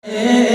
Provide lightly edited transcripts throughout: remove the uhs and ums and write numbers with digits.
This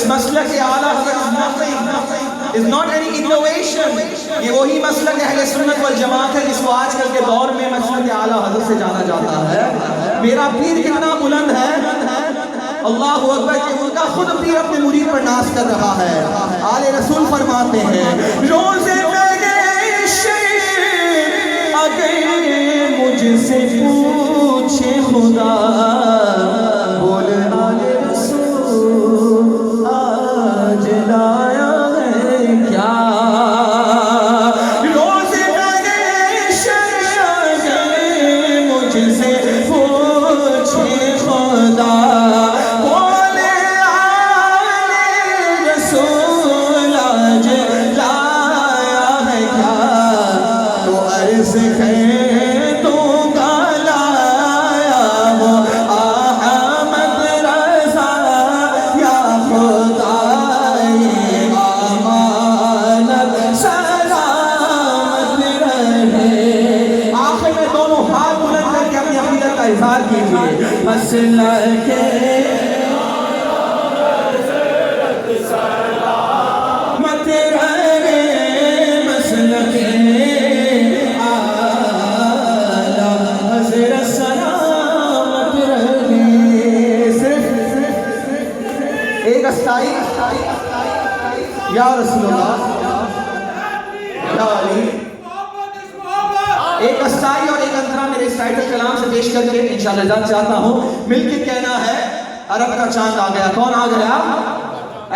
مسلک اعلیٰ حضرت is not any innovation. یہ وہی مسلک اہل سنت والجماعت ہے جس کو آج کل کے دور میں مسلک اعلیٰ حضرت سے جانا جاتا ہے. میرا پیر کتنا بلند ہے، اللہ اکبر، کہ ان کا خود پیر اپنے مرید پر ناز کر رہا ہے. آل رسول فرماتے ہیں روزے اگر مجھ سے پوچھے خدا بول آل رسول آج لایا ہے کیا. روزے اگر مجھ سے پوچھے خدا بول آل رسول آج لایا ہے کیا، تو عرض ہے تو گالایا وہ احمد رضا یا خدای امانت سلامت رہے. آخر میں دونوں ہاتھ بلند کر کے اپنی عقیدت کا اظہار کیجیے. مسلک مت رہے، مسلک یا رسول اللہ یا علی. ایک استائی اور ایک انترا میرے اس ٹائٹل کلام سے پیش کر کے انشاءاللہ اجازت چاہتا ہوں. مل کے کہنا ہے عرب کا چاند آ گیا. کون آ گیا؟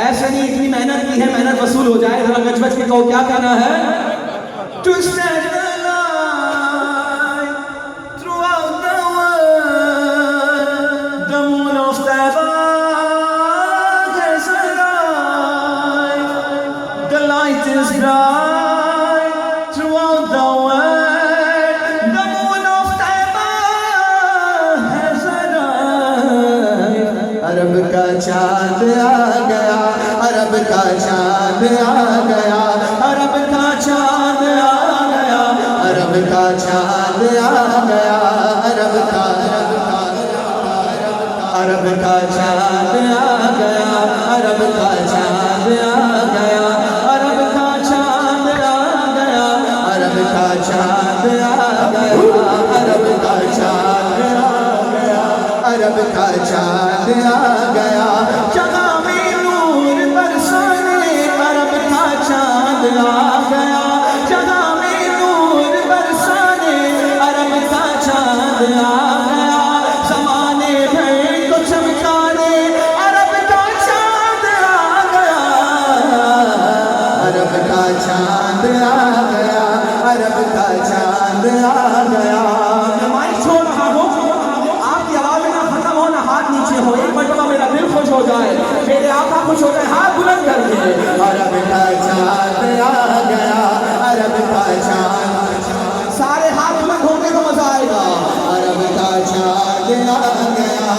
ایسے نہیں، اتنی محنت کی ہے، محنت وصول ہو جائے. ذرا گچ بچ کے کہو کیا کہنا ہے. To stand alive throughout the world, the moon of Tabar has arrived, the light is bright throughout the world, the moon of Tabar has arrived. عرب کا چاند آ گیا، عرب کا چاند آ گیا، عرب کا چاند آ گیا، عرب کا چاند آ گیا، عرب کا عرب کا چاند آ گیا، عرب کا چاند آ گیا، عرب کا چاند آ گیا، عرب کا چاند آ گیا، عرب کا چاند آ گیا، عرب کا چاند آ گیا. جگہ میں نور برسانے عرب کا چاند آ گیا، جگہ میں نور برسانے عرب کا چاند آ گیا. زمانے بھر کو چمکانے عرب کا چاند آ گیا، عرب کا چاند آ گیا، عرب کا چاند آ گیا. میں مائک چھوڑ رہا ہوں، آپ کی آواز نہ ختم ہو نہ ہاتھ نیچے ہو. ایک مرتبہ میرا دل خوش ہو جائے، میرے آقا خوش ہو جائے. ہاتھ بلند کر کے عرب کا چاند آ گیا، عرب کا چاند. سارے ہاتھ بلند ہوں گے تو مزہ آئے گا. عرب کا چاند آ گیا،